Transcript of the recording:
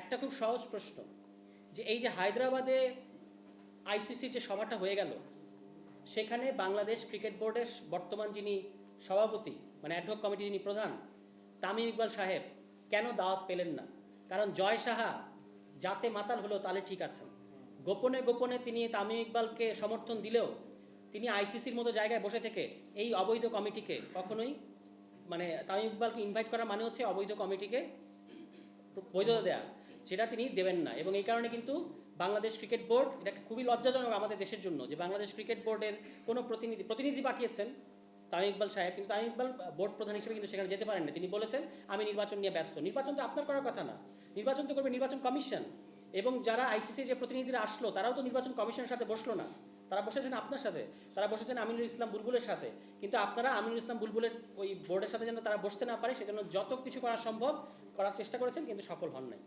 একটা খুব সহজ প্রশ্ন, যে এই যে হায়দ্রাবাদে আইসিসির যে সভাটা হয়ে গেল, সেখানে বাংলাদেশ ক্রিকেট বোর্ডের বর্তমান যিনি সভাপতি, মানে অ্যাডহক কমিটি যিনি প্রধান, তামিম ইকবাল সাহেব কেন দাওয়াত পেলেন না? কারণ জয় সাহা যাতে মাতাল হলো তাহলে ঠিক আছে, গোপনে গোপনে তিনি তামিম ইকবালকে সমর্থন দিলেও তিনি আইসিসির মতো জায়গায় বসে থেকে এই অবৈধ কমিটিকে কখনোই, মানে তামিম ইকবালকে ইনভাইট করার মানে হচ্ছে অবৈধ কমিটিকে বৈধতা দেয়া, সেটা তিনি দেবেন না। এবং এই কারণে কিন্তু বাংলাদেশ ক্রিকেট বোর্ড, এটা খুবই লজ্জাজনক আমাদের দেশের জন্য যে বাংলাদেশ ক্রিকেট বোর্ডের কোনো প্রতিনিধি পাঠিয়েছেন তামিম ইকবাল সাহেব, কিন্তু তামিম ইকবাল বোর্ড প্রধান হিসেবে কিন্তু সেখানে যেতে পারেন না। তিনি বলেছেন আমি নির্বাচন নিয়ে ব্যস্ত। নির্বাচন তো আপনার করার কথা না, নির্বাচন তো করবে নির্বাচন কমিশন। এবং যারা আইসিসি যে প্রতিনিধিরা আসলো তারাও তো নির্বাচন কমিশনের সাথে বসলো না, তারা বসেছেন আপনার সাথে, তারা বসেছেন আমিনুল ইসলাম বুলবুলের সাথে। কিন্তু আপনারা আমিনুল ইসলাম বুলবুলের ওই বোর্ডের সাথে যেন তারা বসতে না পারে সেজন্য যত কিছু করা সম্ভব করার চেষ্টা করেছেন, কিন্তু সফল হন নাই।